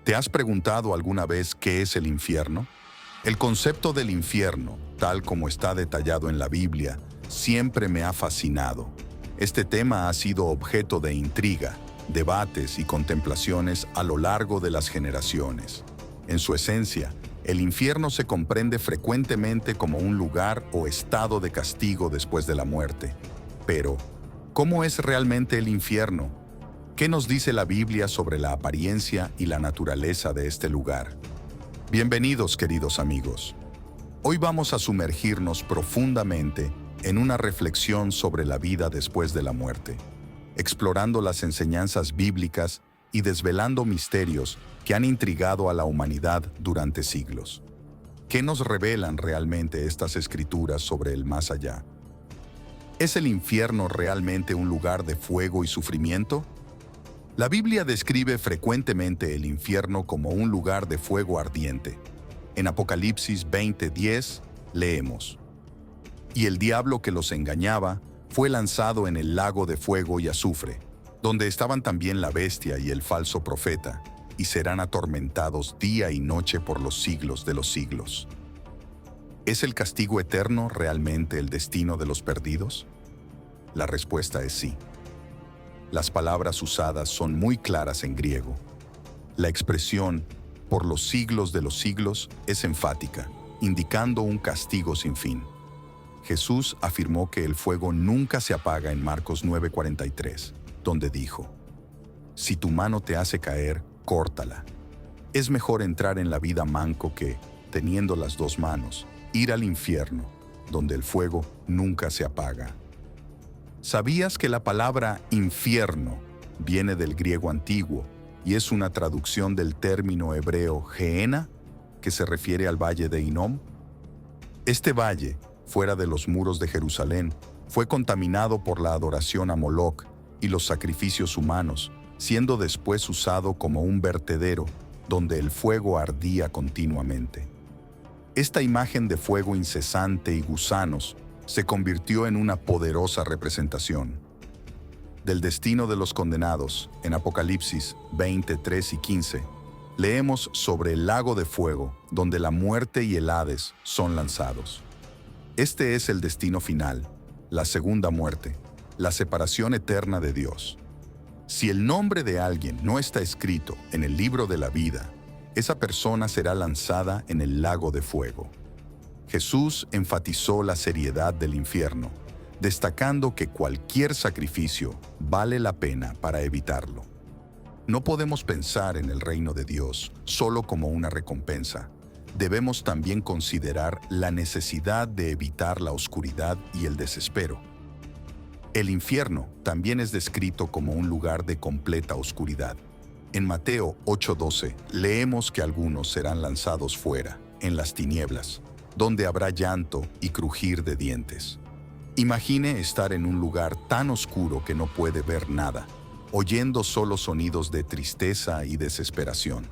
¿Te has preguntado alguna vez qué es el infierno? El concepto del infierno, tal como está detallado en la Biblia, siempre me ha fascinado. Este tema ha sido objeto de intriga, debates y contemplaciones a lo largo de las generaciones. En su esencia, el infierno se comprende frecuentemente como un lugar o estado de castigo después de la muerte. Pero, ¿cómo es realmente el infierno? ¿Qué nos dice la Biblia sobre la apariencia y la naturaleza de este lugar? Bienvenidos, queridos amigos. Hoy vamos a sumergirnos profundamente en una reflexión sobre la vida después de la muerte, explorando las enseñanzas bíblicas y desvelando misterios que han intrigado a la humanidad durante siglos. ¿Qué nos revelan realmente estas escrituras sobre el más allá? ¿Es el infierno realmente un lugar de fuego y sufrimiento? La Biblia describe frecuentemente el infierno como un lugar de fuego ardiente. En Apocalipsis 20:10 leemos: «Y el diablo que los engañaba fue lanzado en el lago de fuego y azufre, donde estaban también la bestia y el falso profeta, y serán atormentados día y noche por los siglos de los siglos». ¿Es el castigo eterno realmente el destino de los perdidos? La respuesta es sí. Las palabras usadas son muy claras en griego. La expresión «por los siglos de los siglos» es enfática, indicando un castigo sin fin. Jesús afirmó que el fuego nunca se apaga en Marcos 9:43, donde dijo: «Si tu mano te hace caer, córtala». Es mejor entrar en la vida manco que, teniendo las dos manos, ir al infierno, donde el fuego nunca se apaga. ¿Sabías que la palabra infierno viene del griego antiguo y es una traducción del término hebreo Gehenna, que se refiere al valle de Hinnom? Este valle, fuera de los muros de Jerusalén, fue contaminado por la adoración a Moloc y los sacrificios humanos, siendo después usado como un vertedero donde el fuego ardía continuamente. Esta imagen de fuego incesante y gusanos se convirtió en una poderosa representación del destino de los condenados. En Apocalipsis 20:3 y 15, leemos sobre el lago de fuego, donde la muerte y el Hades son lanzados. Este es el destino final, la segunda muerte, la separación eterna de Dios. Si el nombre de alguien no está escrito en el libro de la vida, esa persona será lanzada en el lago de fuego. Jesús enfatizó la seriedad del infierno, destacando que cualquier sacrificio vale la pena para evitarlo. No podemos pensar en el reino de Dios solo como una recompensa. Debemos también considerar la necesidad de evitar la oscuridad y el desespero. El infierno también es descrito como un lugar de completa oscuridad. En Mateo 8:12 leemos que algunos serán lanzados fuera, en las tinieblas, donde habrá llanto y crujir de dientes. Imagine estar en un lugar tan oscuro que no puede ver nada, oyendo solo sonidos de tristeza y desesperación.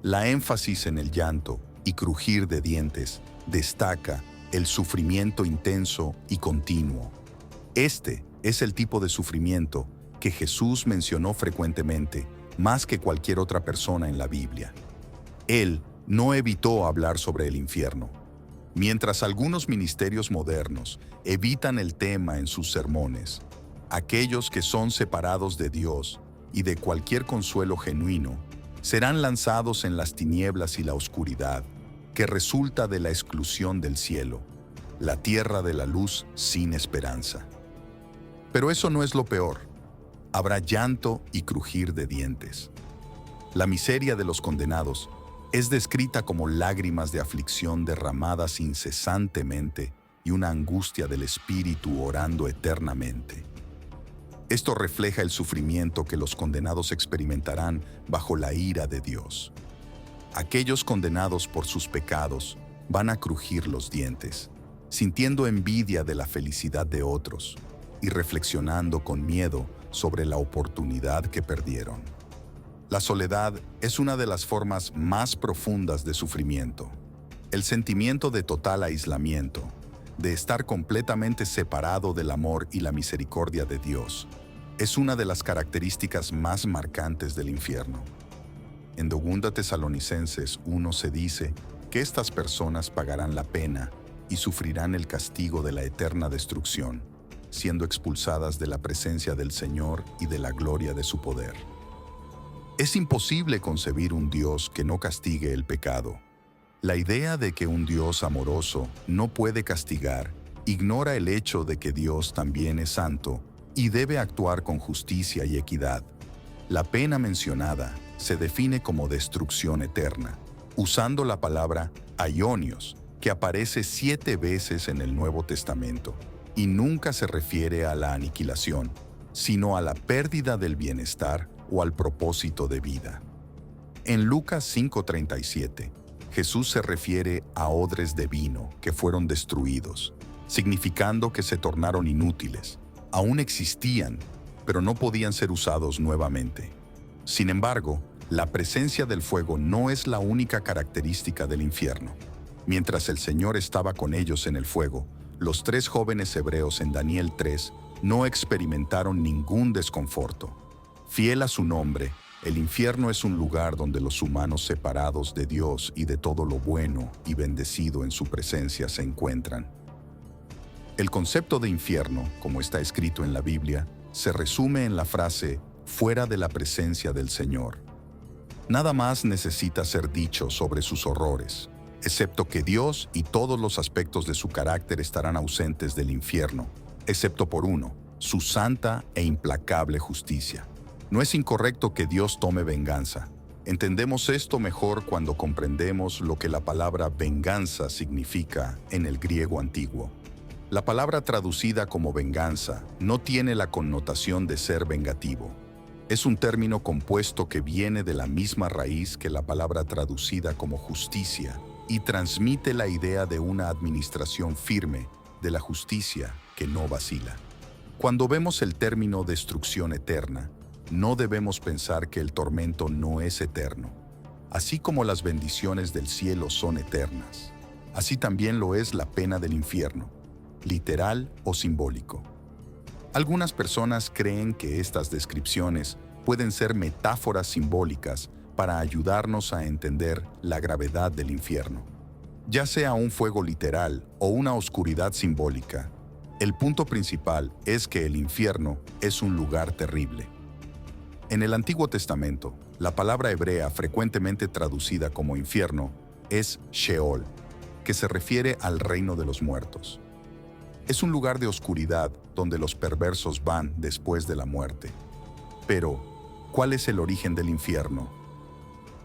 La énfasis en el llanto y crujir de dientes destaca el sufrimiento intenso y continuo. Este es el tipo de sufrimiento que Jesús mencionó frecuentemente, más que cualquier otra persona en la Biblia. Él no evitó hablar sobre el infierno. Mientras algunos ministerios modernos evitan el tema en sus sermones, aquellos que son separados de Dios y de cualquier consuelo genuino serán lanzados en las tinieblas y la oscuridad, que resulta de la exclusión del cielo, la tierra de la luz sin esperanza. Pero eso no es lo peor. Habrá llanto y crujir de dientes. La miseria de los condenados es descrita como lágrimas de aflicción derramadas incesantemente y una angustia del espíritu orando eternamente. Esto refleja el sufrimiento que los condenados experimentarán bajo la ira de Dios. Aquellos condenados por sus pecados van a crujir los dientes, sintiendo envidia de la felicidad de otros y reflexionando con miedo sobre la oportunidad que perdieron. La soledad es una de las formas más profundas de sufrimiento. El sentimiento de total aislamiento, de estar completamente separado del amor y la misericordia de Dios, es una de las características más marcantes del infierno. En 2 Tesalonicenses 1 se dice que estas personas pagarán la pena y sufrirán el castigo de la eterna destrucción, siendo expulsadas de la presencia del Señor y de la gloria de su poder. Es imposible concebir un Dios que no castigue el pecado. La idea de que un Dios amoroso no puede castigar ignora el hecho de que Dios también es santo y debe actuar con justicia y equidad. La pena mencionada se define como destrucción eterna, usando la palabra aionios, que aparece 7 veces en el Nuevo Testamento, y nunca se refiere a la aniquilación, sino a la pérdida del bienestar o al propósito de vida. En Lucas 5:37, Jesús se refiere a odres de vino que fueron destruidos, significando que se tornaron inútiles. Aún existían, pero no podían ser usados nuevamente. Sin embargo, la presencia del fuego no es la única característica del infierno. Mientras el Señor estaba con ellos en el fuego, los 3 jóvenes hebreos en Daniel 3 no experimentaron ningún desconforto. Fiel a su nombre, el infierno es un lugar donde los humanos separados de Dios y de todo lo bueno y bendecido en su presencia se encuentran. El concepto de infierno, como está escrito en la Biblia, se resume en la frase «fuera de la presencia del Señor». Nada más necesita ser dicho sobre sus horrores, excepto que Dios y todos los aspectos de su carácter estarán ausentes del infierno, excepto por uno, su santa e implacable justicia. No es incorrecto que Dios tome venganza. Entendemos esto mejor cuando comprendemos lo que la palabra venganza significa en el griego antiguo. La palabra traducida como venganza no tiene la connotación de ser vengativo. Es un término compuesto que viene de la misma raíz que la palabra traducida como justicia y transmite la idea de una administración firme de la justicia que no vacila. Cuando vemos el término destrucción eterna, no debemos pensar que el tormento no es eterno. Así como las bendiciones del cielo son eternas, así también lo es la pena del infierno, literal o simbólico. Algunas personas creen que estas descripciones pueden ser metáforas simbólicas para ayudarnos a entender la gravedad del infierno. Ya sea un fuego literal o una oscuridad simbólica, el punto principal es que el infierno es un lugar terrible. En el Antiguo Testamento, la palabra hebrea frecuentemente traducida como infierno es Sheol, que se refiere al reino de los muertos. Es un lugar de oscuridad donde los perversos van después de la muerte. Pero, ¿cuál es el origen del infierno?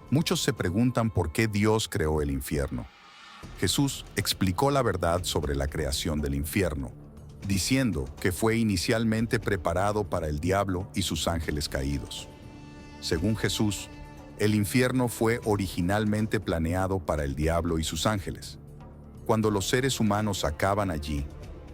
Muchos se preguntan por qué Dios creó el infierno. Jesús explicó la verdad sobre la creación del infierno, diciendo que fue inicialmente preparado para el diablo y sus ángeles caídos. Según Jesús, el infierno fue originalmente planeado para el diablo y sus ángeles. Cuando los seres humanos acaban allí,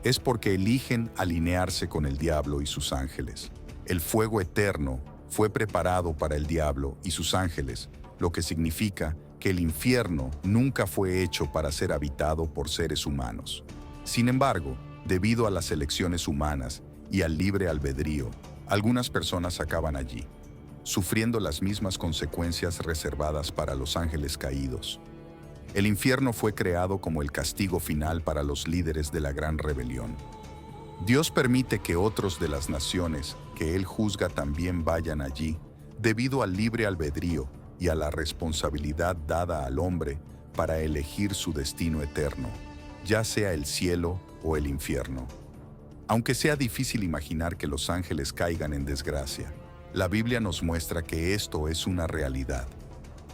es porque eligen alinearse con el diablo y sus ángeles. El fuego eterno fue preparado para el diablo y sus ángeles, lo que significa que el infierno nunca fue hecho para ser habitado por seres humanos. Sin embargo, debido a las elecciones humanas y al libre albedrío, algunas personas acaban allí, sufriendo las mismas consecuencias reservadas para los ángeles caídos. El infierno fue creado como el castigo final para los líderes de la gran rebelión. Dios permite que otros de las naciones que Él juzga también vayan allí, debido al libre albedrío y a la responsabilidad dada al hombre para elegir su destino eterno, ya sea el cielo o el infierno. Aunque sea difícil imaginar que los ángeles caigan en desgracia, la Biblia nos muestra que esto es una realidad.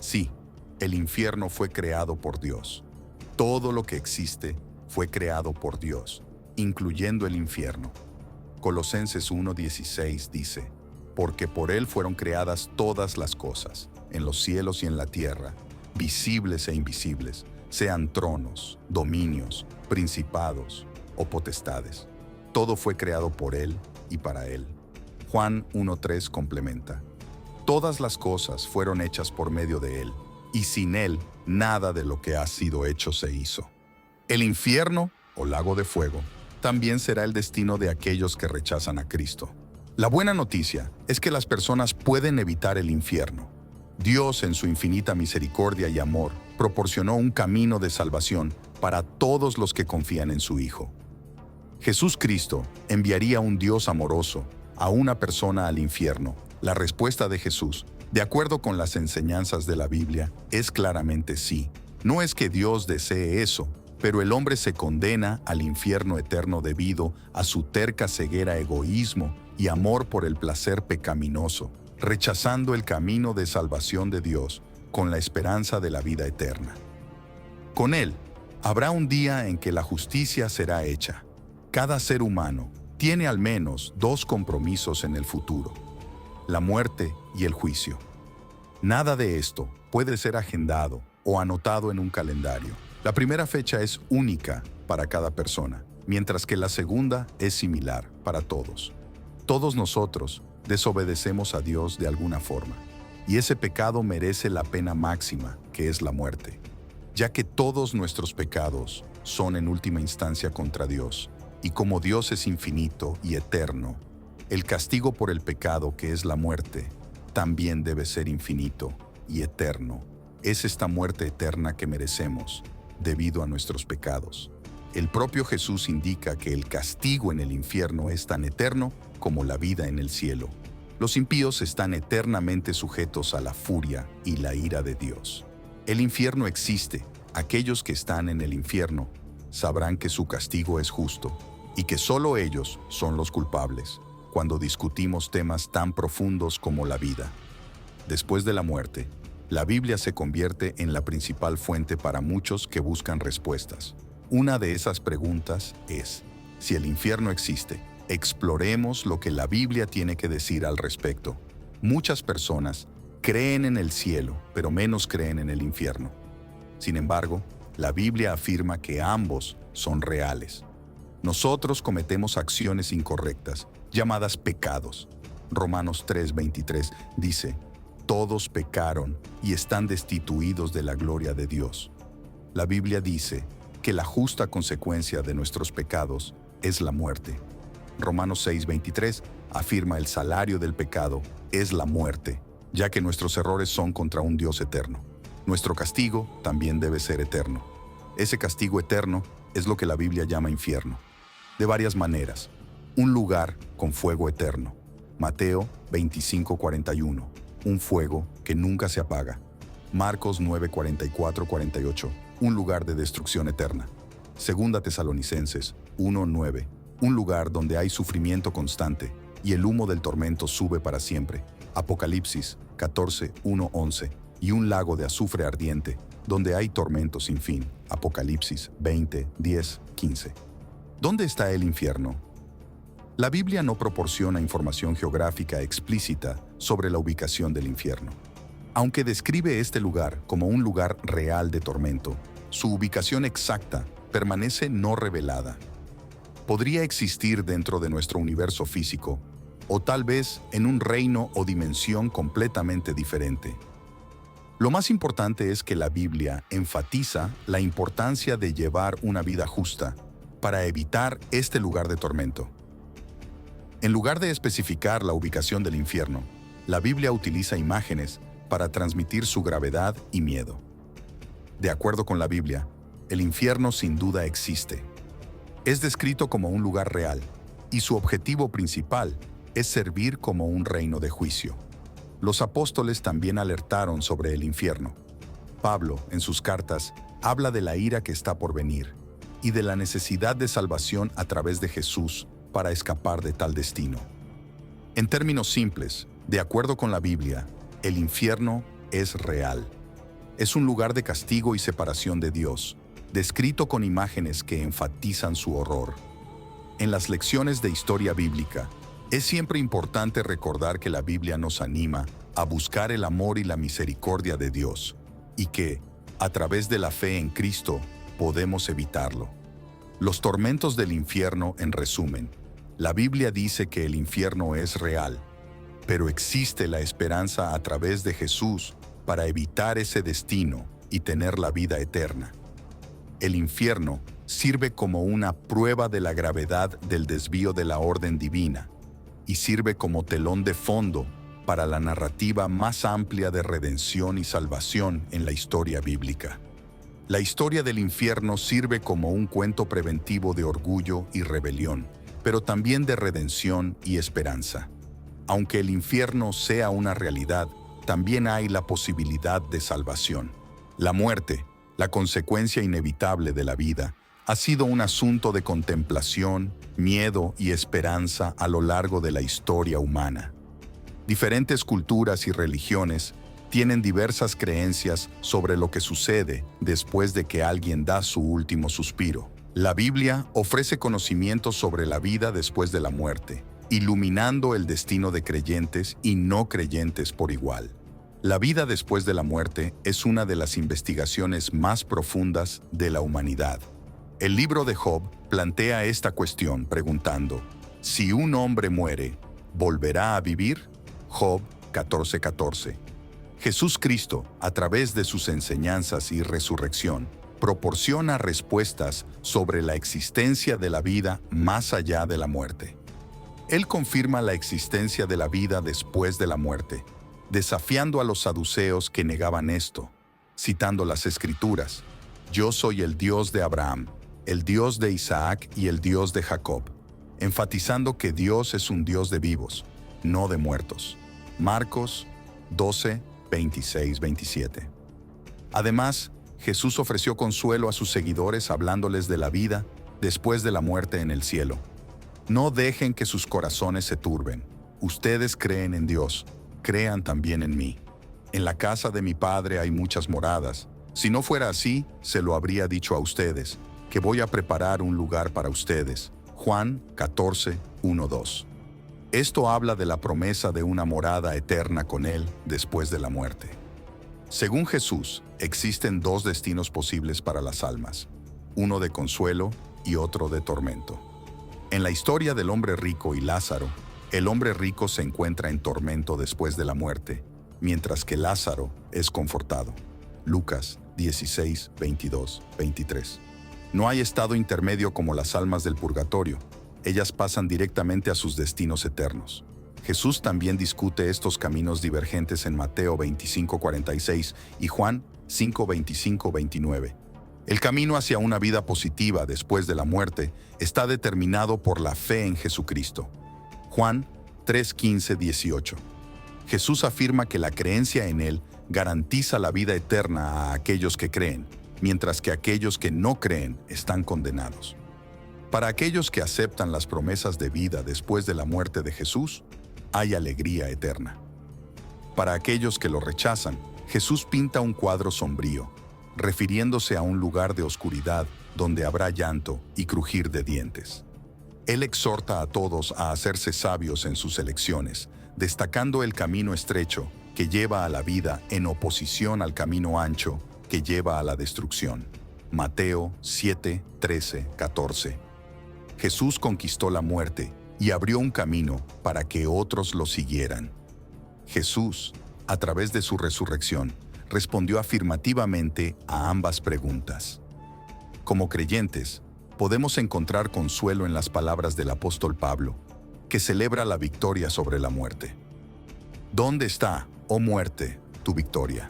Sí, el infierno fue creado por Dios. Todo lo que existe fue creado por Dios, incluyendo el infierno. Colosenses 1:16 dice, «Porque por Él fueron creadas todas las cosas, en los cielos y en la tierra, visibles e invisibles, sean tronos, dominios, principados o potestades. Todo fue creado por Él y para Él». Juan 1:3 complementa, «Todas las cosas fueron hechas por medio de Él, y sin Él nada de lo que ha sido hecho se hizo». El infierno, o lago de fuego, también será el destino de aquellos que rechazan a Cristo. La buena noticia es que las personas pueden evitar el infierno. Dios, en su infinita misericordia y amor, proporcionó un camino de salvación para todos los que confían en su Hijo. Jesús Cristo enviaría un Dios amoroso a una persona al infierno. La respuesta de Jesús, de acuerdo con las enseñanzas de la Biblia, es claramente sí. No es que Dios desee eso, pero el hombre se condena al infierno eterno debido a su terca ceguera, egoísmo y amor por el placer pecaminoso, rechazando el camino de salvación de Dios con la esperanza de la vida eterna. Con Él, habrá un día en que la justicia será hecha. Cada ser humano tiene al menos dos compromisos en el futuro: la muerte y el juicio. Nada de esto puede ser agendado o anotado en un calendario. La primera fecha es única para cada persona, mientras que la segunda es similar para todos. Todos nosotros desobedecemos a Dios de alguna forma, y ese pecado merece la pena máxima, que es la muerte, ya que todos nuestros pecados son en última instancia contra Dios, y como Dios es infinito y eterno, el castigo por el pecado, que es la muerte, también debe ser infinito y eterno. Es esta muerte eterna que merecemos debido a nuestros pecados. El propio Jesús indica que el castigo en el infierno es tan eterno como la vida en el cielo. Los impíos están eternamente sujetos a la furia y la ira de Dios. El infierno existe. Aquellos que están en el infierno sabrán que su castigo es justo y que solo ellos son los culpables cuando discutimos temas tan profundos como la vida. Después de la muerte, la Biblia se convierte en la principal fuente para muchos que buscan respuestas. Una de esas preguntas es: si el infierno existe, exploremos lo que la Biblia tiene que decir al respecto. Muchas personas creen en el cielo, pero menos creen en el infierno. Sin embargo, la Biblia afirma que ambos son reales. Nosotros cometemos acciones incorrectas, llamadas pecados. Romanos 3:23 dice: todos pecaron y están destituidos de la gloria de Dios. La Biblia dice que la justa consecuencia de nuestros pecados es la muerte. Romanos 6:23 afirma: el salario del pecado es la muerte, ya que nuestros errores son contra un Dios eterno. Nuestro castigo también debe ser eterno. Ese castigo eterno es lo que la Biblia llama infierno. De varias maneras: un lugar con fuego eterno. Mateo 25:41. Un fuego que nunca se apaga. Marcos 9:44-48. Un lugar de destrucción eterna. Segunda Tesalonicenses 1:9. Un lugar donde hay sufrimiento constante y el humo del tormento sube para siempre. Apocalipsis 14:1-11. Y un lago de azufre ardiente donde hay tormento sin fin. Apocalipsis 20:10-15. ¿Dónde está el infierno? La Biblia no proporciona información geográfica explícita sobre la ubicación del infierno. Aunque describe este lugar como un lugar real de tormento, su ubicación exacta permanece no revelada. Podría existir dentro de nuestro universo físico, o tal vez en un reino o dimensión completamente diferente. Lo más importante es que la Biblia enfatiza la importancia de llevar una vida justa para evitar este lugar de tormento. En lugar de especificar la ubicación del infierno, la Biblia utiliza imágenes para transmitir su gravedad y miedo. De acuerdo con la Biblia, el infierno sin duda existe. Es descrito como un lugar real, y su objetivo principal es servir como un reino de juicio. Los apóstoles también alertaron sobre el infierno. Pablo, en sus cartas, habla de la ira que está por venir y de la necesidad de salvación a través de Jesús para escapar de tal destino. En términos simples, de acuerdo con la Biblia, el infierno es real. Es un lugar de castigo y separación de Dios, descrito con imágenes que enfatizan su horror. En las lecciones de historia bíblica, es siempre importante recordar que la Biblia nos anima a buscar el amor y la misericordia de Dios, y que, a través de la fe en Cristo, podemos evitarlo. Los tormentos del infierno, en resumen: la Biblia dice que el infierno es real, pero existe la esperanza a través de Jesús para evitar ese destino y tener la vida eterna. El infierno sirve como una prueba de la gravedad del desvío de la orden divina y sirve como telón de fondo para la narrativa más amplia de redención y salvación en la historia bíblica. La historia del infierno sirve como un cuento preventivo de orgullo y rebelión, pero también de redención y esperanza. Aunque el infierno sea una realidad, también hay la posibilidad de salvación. La muerte, la consecuencia inevitable de la vida, ha sido un asunto de contemplación, miedo y esperanza a lo largo de la historia humana. Diferentes culturas y religiones tienen diversas creencias sobre lo que sucede después de que alguien da su último suspiro. La Biblia ofrece conocimientos sobre la vida después de la muerte, iluminando el destino de creyentes y no creyentes por igual. La vida después de la muerte es una de las investigaciones más profundas de la humanidad. El libro de Job plantea esta cuestión preguntando: si un hombre muere, ¿volverá a vivir? Job 14:14. Jesús Cristo, a través de sus enseñanzas y resurrección, proporciona respuestas sobre la existencia de la vida más allá de la muerte. Él confirma la existencia de la vida después de la muerte, desafiando a los saduceos que negaban esto, citando las Escrituras: yo soy el Dios de Abraham, el Dios de Isaac y el Dios de Jacob, enfatizando que Dios es un Dios de vivos, no de muertos. Marcos 12, 26, 27. Además, Jesús ofreció consuelo a sus seguidores hablándoles de la vida después de la muerte en el cielo. No dejen que sus corazones se turben. Ustedes creen en Dios, crean también en mí. En la casa de mi Padre hay muchas moradas. Si no fuera así, se lo habría dicho a ustedes, que voy a preparar un lugar para ustedes. Juan 14, 1, 2. Esto habla de la promesa de una morada eterna con Él después de la muerte. Según Jesús, existen dos destinos posibles para las almas, uno de consuelo y otro de tormento. En la historia del hombre rico y Lázaro, el hombre rico se encuentra en tormento después de la muerte, mientras que Lázaro es confortado. Lucas 16, 22, 23. No hay estado intermedio como las almas del purgatorio. Ellas pasan directamente a sus destinos eternos. Jesús también discute estos caminos divergentes en Mateo 25:46 y Juan 5:25-29. El camino hacia una vida positiva después de la muerte está determinado por la fe en Jesucristo. Juan 3:15-18. Jesús afirma que la creencia en Él garantiza la vida eterna a aquellos que creen, mientras que aquellos que no creen están condenados. Para aquellos que aceptan las promesas de vida después de la muerte de Jesús, hay alegría eterna. Para aquellos que lo rechazan, Jesús pinta un cuadro sombrío, refiriéndose a un lugar de oscuridad donde habrá llanto y crujir de dientes. Él exhorta a todos a hacerse sabios en sus elecciones, destacando el camino estrecho que lleva a la vida en oposición al camino ancho que lleva a la destrucción. Mateo 7, 13, 14. Jesús conquistó la muerte y abrió un camino para que otros lo siguieran. Jesús, a través de su resurrección, respondió afirmativamente a ambas preguntas. Como creyentes, podemos encontrar consuelo en las palabras del apóstol Pablo, que celebra la victoria sobre la muerte. ¿Dónde está, oh muerte, tu victoria?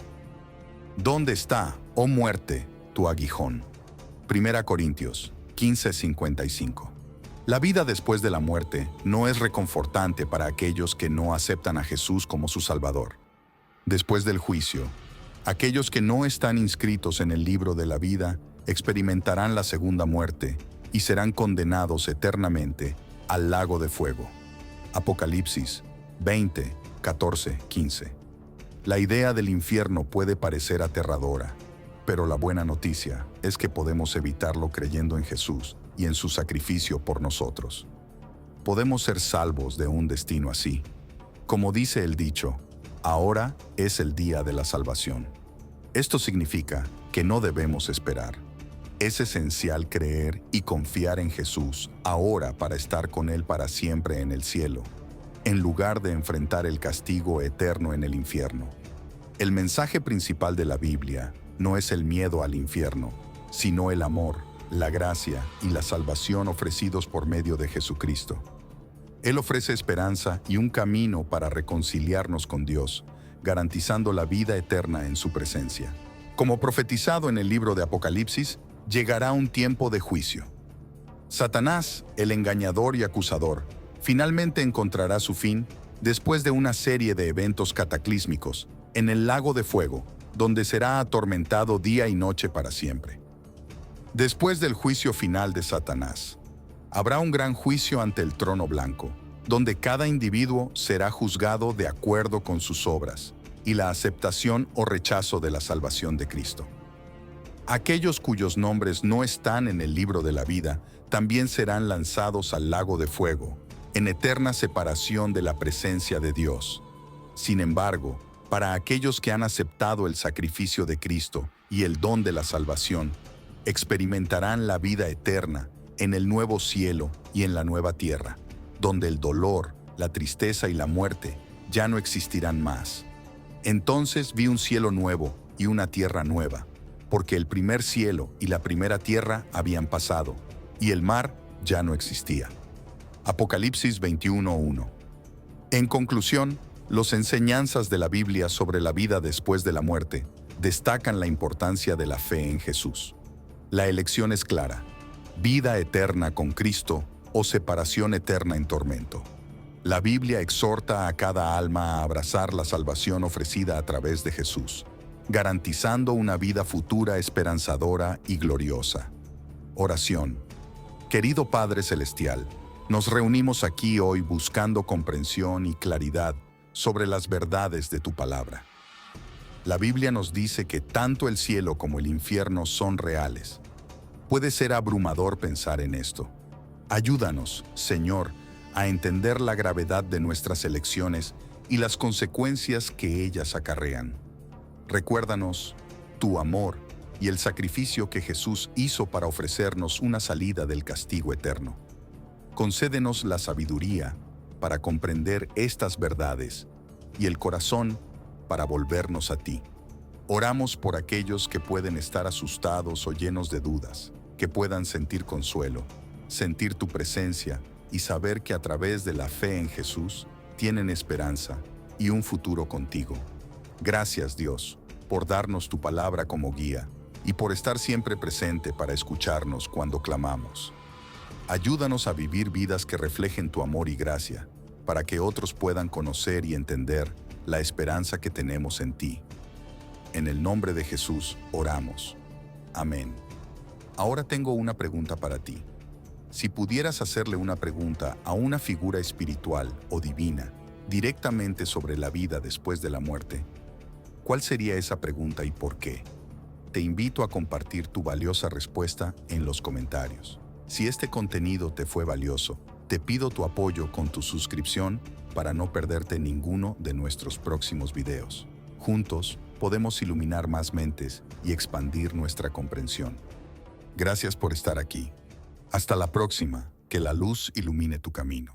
¿Dónde está, oh muerte, tu aguijón? 1 Corintios 15:55. La vida después de la muerte no es reconfortante para aquellos que no aceptan a Jesús como su Salvador. Después del juicio, aquellos que no están inscritos en el libro de la vida experimentarán la segunda muerte y serán condenados eternamente al lago de fuego. Apocalipsis 20, 14, 15. La idea del infierno puede parecer aterradora, pero la buena noticia es que podemos evitarlo creyendo en Jesús y en su sacrificio por nosotros. Podemos ser salvos de un destino así. Como dice el dicho, ahora es el día de la salvación. Esto significa que no debemos esperar. Es esencial creer y confiar en Jesús ahora para estar con Él para siempre en el cielo, en lugar de enfrentar el castigo eterno en el infierno. El mensaje principal de la Biblia no es el miedo al infierno, sino el amor, la gracia y la salvación ofrecidos por medio de Jesucristo. Él ofrece esperanza y un camino para reconciliarnos con Dios, garantizando la vida eterna en su presencia. Como profetizado en el libro de Apocalipsis, llegará un tiempo de juicio. Satanás, el engañador y acusador, finalmente encontrará su fin después de una serie de eventos cataclísmicos en el lago de fuego, donde será atormentado día y noche para siempre. Después del juicio final de Satanás, habrá un gran juicio ante el trono blanco, donde cada individuo será juzgado de acuerdo con sus obras y la aceptación o rechazo de la salvación de Cristo. Aquellos cuyos nombres no están en el libro de la vida también serán lanzados al lago de fuego, en eterna separación de la presencia de Dios. Sin embargo, para aquellos que han aceptado el sacrificio de Cristo y el don de la salvación, experimentarán la vida eterna en el nuevo cielo y en la nueva tierra, donde el dolor, la tristeza y la muerte ya no existirán más. Entonces vi un cielo nuevo y una tierra nueva, porque el primer cielo y la primera tierra habían pasado, y el mar ya no existía. Apocalipsis 21:1. En conclusión, las enseñanzas de la Biblia sobre la vida después de la muerte destacan la importancia de la fe en Jesús. La elección es clara: vida eterna con Cristo o separación eterna en tormento. La Biblia exhorta a cada alma a abrazar la salvación ofrecida a través de Jesús, garantizando una vida futura esperanzadora y gloriosa. Oración. Querido Padre Celestial, nos reunimos aquí hoy buscando comprensión y claridad sobre las verdades de tu palabra. La Biblia nos dice que tanto el cielo como el infierno son reales. Puede ser abrumador pensar en esto. Ayúdanos, Señor, a entender la gravedad de nuestras elecciones y las consecuencias que ellas acarrean. Recuérdanos tu amor y el sacrificio que Jesús hizo para ofrecernos una salida del castigo eterno. Concédenos la sabiduría para comprender estas verdades y el corazón para volvernos a ti. Oramos por aquellos que pueden estar asustados o llenos de dudas, que puedan sentir consuelo, sentir tu presencia y saber que a través de la fe en Jesús tienen esperanza y un futuro contigo. Gracias, Dios, por darnos tu palabra como guía y por estar siempre presente para escucharnos cuando clamamos. Ayúdanos a vivir vidas que reflejen tu amor y gracia, para que otros puedan conocer y entender la esperanza que tenemos en ti. En el nombre de Jesús oramos. Amén. Ahora tengo una pregunta para ti. Si pudieras hacerle una pregunta a una figura espiritual o divina directamente sobre la vida después de la muerte, ¿cuál sería esa pregunta y por qué? Te invito a compartir tu valiosa respuesta en los comentarios. Si este contenido te fue valioso, te pido tu apoyo con tu suscripción para no perderte ninguno de nuestros próximos videos. Juntos podemos iluminar más mentes y expandir nuestra comprensión. Gracias por estar aquí. Hasta la próxima, que la luz ilumine tu camino.